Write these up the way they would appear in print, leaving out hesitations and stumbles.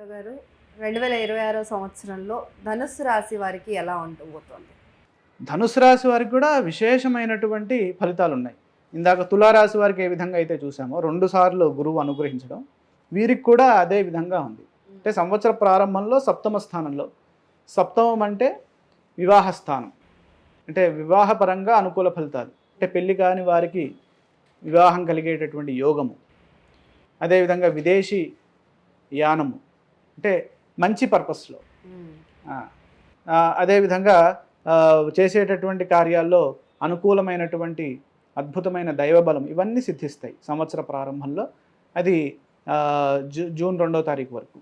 గురుగారు 2026 సంవత్సరంలో ధనుస్సు రాశి వారికి ఎలా ఉండబోతోంది? ధనుసు రాశి వారికి కూడా విశేషమైనటువంటి ఫలితాలు ఉన్నాయి. ఇందాక తులారాశి వారికి ఏ విధంగా అయితే చూసామో 2 సార్లు గురువు అనుగ్రహించడం, వీరికి కూడా అదే విధంగా ఉంది. అంటే సంవత్సర ప్రారంభంలో సప్తమ స్థానంలో, సప్తమం అంటే వివాహ స్థానం, అంటే వివాహపరంగా అనుకూల ఫలితాలు, అంటే పెళ్లి కాని వారికి వివాహం కలిగేటటువంటి యోగము, అదేవిధంగా విదేశీ యానము, అంటే మంచి పర్పస్లో, అదేవిధంగా చేసేటటువంటి కార్యాల్లో అనుకూలమైనటువంటి అద్భుతమైన దైవబలం, ఇవన్నీ సిద్ధిస్తాయి సంవత్సర ప్రారంభంలో. అది జూన్ 2వ తారీఖు వరకు.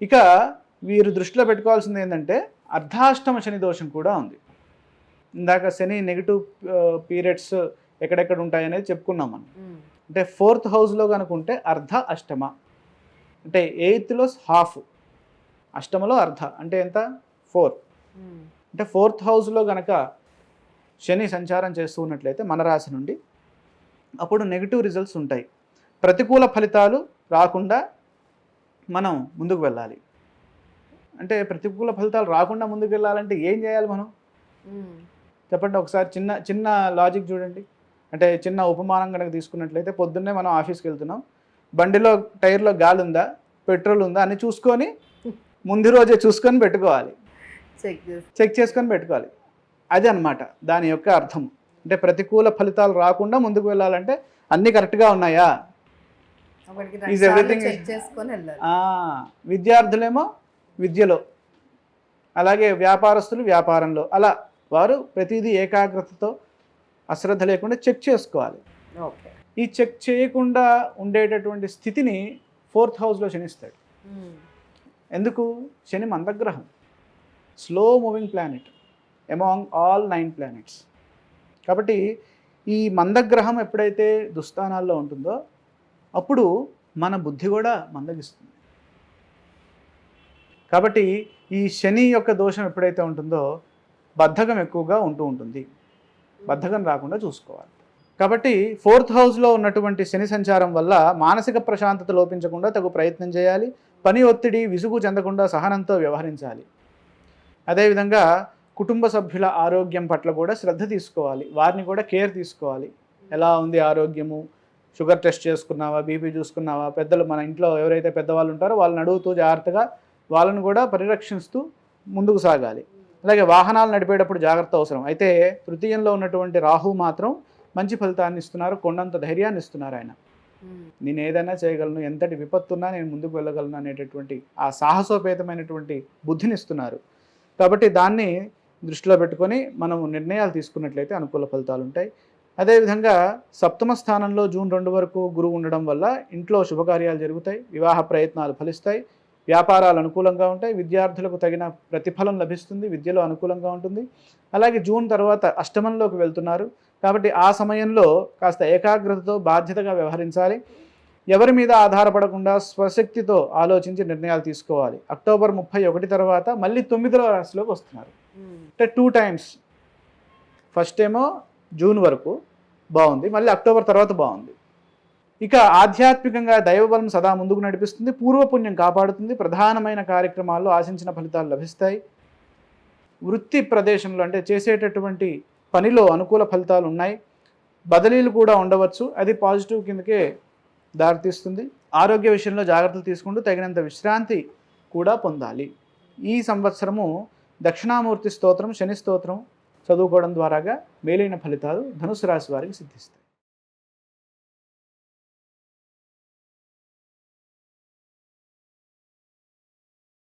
ఇక వీరు దృష్టిలో పెట్టుకోవాల్సింది ఏంటంటే అర్ధాష్టమ శని దోషం కూడా ఉంది. ఇందాక శని నెగిటివ్ పీరియడ్స్ ఎక్కడెక్కడ ఉంటాయనేది చెప్పుకున్నాం మనం. అంటే 4th హౌస్లో కనుకుంటే అర్ధ అష్టమ, అంటే 8thలో హాఫ్, అష్టమలో అర్ధ అంటే ఎంత 4. అంటే 4th హౌస్లో గనక శని సంచారం చేస్తూ ఉన్నట్లయితే మన రాశి నుండి, అప్పుడు నెగిటివ్ రిజల్ట్స్ ఉంటాయి. ప్రతికూల ఫలితాలు రాకుండా మనం ముందుకు వెళ్ళాలి. అంటే ప్రతికూల ఫలితాలు రాకుండా ముందుకు వెళ్ళాలంటే ఏం చేయాలి మనం చెప్పండి ఒకసారి. చిన్న చిన్న లాజిక్ చూడండి. అంటే చిన్న ఉపమానం కనుక తీసుకున్నట్లయితే, పొద్దున్నే మనం ఆఫీస్కి వెళ్తున్నాం, బండిలో టైర్లో గాలి ఉందా, పెట్రోల్ ఉందా అని చూసుకొని ముందు రోజే చూసుకొని పెట్టుకోవాలి, చెక్ చేసుకొని పెట్టుకోవాలి. అది అన్నమాట దాని యొక్క అర్థం. అంటే ప్రతికూల ఫలితాలు రాకుండా ముందుకు వెళ్ళాలంటే అన్నీ కరెక్ట్గా ఉన్నాయా, ఈజ్ ఎవ్రీథింగ్. విద్యార్థులేమో విద్యలో, అలాగే వ్యాపారస్తులు వ్యాపారంలో, అలా వారు ప్రతిదీ ఏకాగ్రతతో అశ్రద్ధ లేకుండా చెక్ చేసుకోవాలి. ఈ చెక్ చేయకుండా ఉండేటటువంటి స్థితిని 4th హౌస్లో శనిస్తాడు. ఎందుకు? శని మందగ్రహం, slow moving planet among all 9 planets. కాబట్టి ఈ మందగ్రహం ఎప్పుడైతే దుస్థానాల్లో ఉంటుందో అప్పుడు మన బుద్ధి కూడా మందగిస్తుంది. కాబట్టి ఈ శని యొక్క దోషం ఎప్పుడైతే ఉంటుందో బద్ధకం ఎక్కువగా ఉంటుంది. బద్ధకం రాకుండా చూసుకోవాలి. కాబట్టి 4th హౌస్లో ఉన్నటువంటి శని సంచారం వల్ల మానసిక ప్రశాంతత లోపించకుండా తగు ప్రయత్నం చేయాలి. పని ఒత్తిడి, విసుగు చెందకుండా సహనంతో వ్యవహరించాలి. అదేవిధంగా కుటుంబ సభ్యుల ఆరోగ్యం పట్ల కూడా శ్రద్ధ తీసుకోవాలి, వారిని కూడా కేర్ తీసుకోవాలి. ఎలా ఉంది ఆరోగ్యము, షుగర్ టెస్ట్ చేసుకున్నావా, బీపీ చూసుకున్నావా, పెద్దలు మన ఇంట్లో ఎవరైతే పెద్దవాళ్ళు ఉంటారో వాళ్ళని అడుగుతూ జాగ్రత్తగా వాళ్ళని కూడా పరిరక్షిస్తూ ముందుకు సాగాలి. అలాగే వాహనాలు నడిపేటప్పుడు జాగ్రత్త అవసరం. అయితే తృతీయంలో ఉన్నటువంటి రాహు మాత్రం మంచి ఫలితాన్ని ఇస్తున్నారు, కొండంత ధైర్యాన్ని ఇస్తున్నారు. ఆయన నేను ఏదైనా చేయగలను, ఎంతటి విపత్తున్నా నేను ముందుకు వెళ్ళగలను అనేటటువంటి ఆ సాహసోపేతమైనటువంటి బుద్ధిని ఇస్తున్నారు. కాబట్టి దాన్ని దృష్టిలో పెట్టుకొని మనం నిర్ణయాలు తీసుకున్నట్లయితే అనుకూల ఫలితాలు ఉంటాయి. అదేవిధంగా సప్తమ స్థానంలో జూన్ 2 వరకు గురువు ఉండడం వల్ల ఇంట్లో శుభకార్యాలు జరుగుతాయి, వివాహ ప్రయత్నాలు ఫలిస్తాయి, వ్యాపారాలు అనుకూలంగా ఉంటాయి, విద్యార్థులకు తగిన ప్రతిఫలం లభిస్తుంది, విద్యలో అనుకూలంగా ఉంటుంది. అలాగే జూన్ తర్వాత అష్టమంలోకి వెళ్తున్నారు కాబట్టి ఆ సమయంలో కాస్త ఏకాగ్రతతో బాధ్యతగా వ్యవహరించాలి. ఎవరి మీద ఆధారపడకుండా స్వశక్తితో ఆలోచించి నిర్ణయాలు తీసుకోవాలి. అక్టోబర్ 31 తర్వాత మళ్ళీ 9వ రాశిలోకి వస్తున్నారు. అంటే 2 times, ఫస్ట్ ఏమో జూన్ వరకు బాగుంది, మళ్ళీ అక్టోబర్ తర్వాత బాగుంది. ఇక ఆధ్యాత్మికంగా దైవబలం సదా ముందుకు నడిపిస్తుంది, పూర్వపుణ్యం కాపాడుతుంది, ప్రధానమైన కార్యక్రమాల్లో ఆశించిన ఫలితాలు లభిస్తాయి. వృత్తి ప్రదేశంలో అంటే చేసేటటువంటి పనిలో అనుకూల ఫలితాలు ఉన్నాయి, బదిలీలు కూడా ఉండవచ్చు, అది పాజిటివ్ కిందకే దారితీస్తుంది. ఆరోగ్య విషయంలో జాగ్రత్తలు తీసుకుంటూ తగినంత విశ్రాంతి కూడా పొందాలి. ఈ సంవత్సరము దక్షిణామూర్తి స్తోత్రం, శని స్తోత్రం చదువుకోవడం ద్వారాగా మేలైన ఫలితాలు ధనుసు రాశి వారికి సిద్ధిస్తాయి.